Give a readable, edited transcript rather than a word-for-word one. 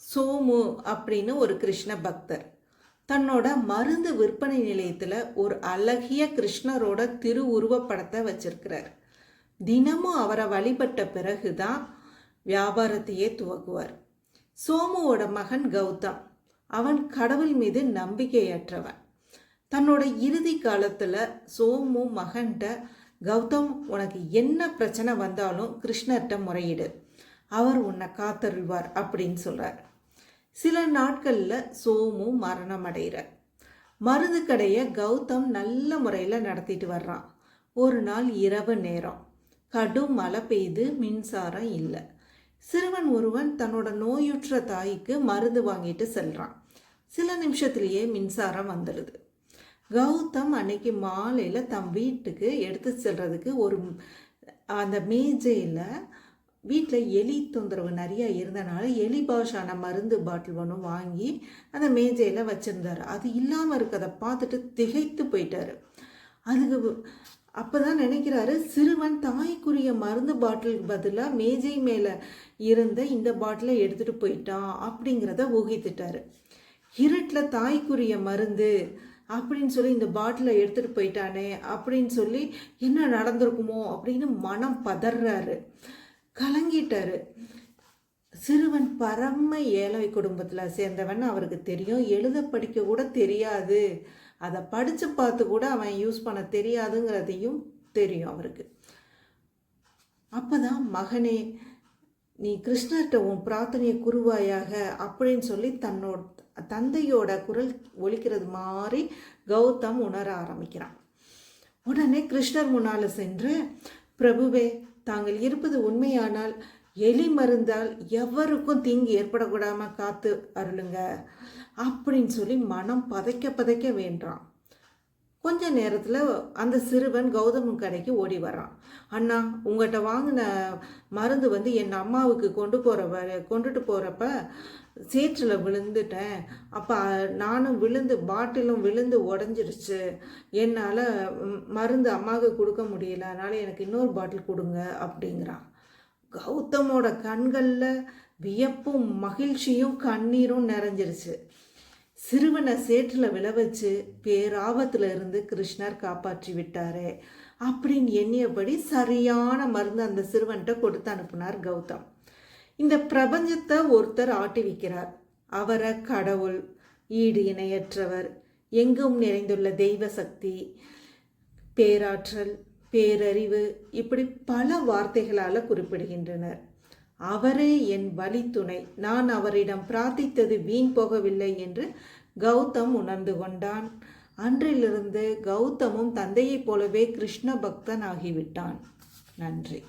சோமு அப்படின்னு ஒரு கிருஷ்ண பக்தர் தன்னோட மருந்து விற்பனை நிலையத்தில் ஒரு அழகிய கிருஷ்ணரோட திருவுருவப்படத்தை வச்சிருக்கிறார். தினமும் அவரை வழிபட்ட பிறகுதான் வியாபாரத்தையே துவக்குவார். சோமுவோட மகன் கௌதம், அவன் கடவுள் மீது நம்பிக்கையற்றவன். தன்னோட இறுதி காலத்தில் சோமு மகன்கிட்ட, கௌதம், உனக்கு என்ன பிரச்சனை வந்தாலும் கிருஷ்ணர்கிட்ட முறையிடு, அவர் உன்னை காத்தருள்வார் அப்படின்னு சொல்கிறார். சில நாட்களில் சோமு மரணம் அடைகிறார். மருந்து கடையை கௌதம் நல்ல முறையில் நடத்திட்டு வர்றான். ஒரு நாள் இரவு நேரம், கடும் மழை பெய்து மின்சாரம் இல்லை. சிறுவன் ஒருவன் தன்னோட நோயுற்ற தாய்க்கு மருந்து வாங்கிட்டு செல்றான். சில நிமிஷத்துலேயே மின்சாரம் வந்துடுது. கௌதம் அன்னைக்கு மாலையில் தம் வீட்டுக்கு எடுத்து செல்றதுக்கு அந்த மேஜையில் வீட்டில் எலி தொந்தரவு நிறையா இருந்தனால எலி பாஷான மருந்து பாட்டில் ஒன்று வாங்கி அந்த மேஜையில் வச்சுருந்தார். அது இல்லாமல் இருக்கிறத பார்த்துட்டு திகைத்து போயிட்டார். அதுக்கு அப்போ தான் நினைக்கிறாரு, சிறுவன் தாய்க்குரிய மருந்து பாட்டிலுக்கு பதிலாக மேஜை மேலே இருந்த இந்த பாட்டிலை எடுத்துகிட்டு போயிட்டான் அப்படிங்கிறத ஊகித்துட்டார். இருட்டில் தாய்க்குரிய மருந்து அப்படின்னு சொல்லி இந்த பாட்டிலை எடுத்துகிட்டு போயிட்டானே அப்படின்னு சொல்லி என்ன நடந்திருக்குமோ அப்படின்னு மனம் பதறாரு, கலங்கிட்டாரு. சிறுவன் பரம ஏழை குடும்பத்தில் சேர்ந்தவன் அவருக்கு தெரியும். எழுத படிக்க கூட தெரியாது, அதை படித்து பார்த்து கூட அவன் யூஸ் பண்ண தெரியாதுங்கிறதையும் தெரியும் அவருக்கு. அப்போ தான், மகனே, நீ கிருஷ்ணர்கிட்ட உன் பிரார்த்தனையை கூறுவாயாக அப்படின்னு சொல்லி தன்னோட தந்தையோட குரல் ஒலிக்கிறது மாதிரி கௌதம் உணர ஆரம்பிக்கிறான். உடனே கிருஷ்ணர் முன்னால் சென்று, பிரபுவே, தாங்கள் இருப்பது உண்மையானால் எலி மருந்தால் எவருக்கும் தீங்கு ஏற்படக்கூடாம காத்து அருளுங்க அப்படின்னு சொல்லி மனம் பதைக்க வேண்டான். கொஞ்ச நேரத்தில் அந்த சிறுவன் கௌதமன் கடைக்கு ஓடி வரான். அண்ணா, உங்கள்கிட்ட வாங்கின மருந்து என் அம்மாவுக்கு கொண்டுட்டு போகிறப்ப சேற்றில் விழுந்துட்டேன். அப்போ நானும் பாட்டிலும் விழுந்து உடஞ்சிருச்சு. என்னால் மருந்து அம்மாவுக்கு கொடுக்க முடியல, அதனால் எனக்கு இன்னொரு பாட்டில் கொடுங்க அப்படிங்கிறான். கௌதமோட கண்களில் வியப்பும் மகிழ்ச்சியும் கண்ணீரும் நிறைஞ்சிருச்சு. சிறுவனை சேற்றில் விழ வச்சு பேராபத்தில் இருந்து கிருஷ்ணர் காப்பாற்றி விட்டாரே அப்படின்னு எண்ணியபடி சரியான மருந்து அந்த சிறுவன்கிட்ட கொடுத்து அனுப்புனார் கௌதம். இந்த பிரபஞ்சத்தை ஒருத்தர் ஆட்டி வைக்கிறார். அவரை கடவுள், ஈடு இணையற்றவர், எங்கும் நிறைந்துள்ள தெய்வ சக்தி, பேராற்றல், பேரறிவு, இப்படி பல வார்த்தைகளால் குறிப்பிடுகின்றனர். அவரே என் வழித்துணை, நான் அவரிடம் பிரார்த்தித்தது வீண் போகவில்லை என்று கௌதம் உணர்ந்து கொண்டான். அன்றிலிருந்து கௌதமும் தந்தையைப் போலவே கிருஷ்ண பக்தன் ஆகிவிட்டான். நன்றி.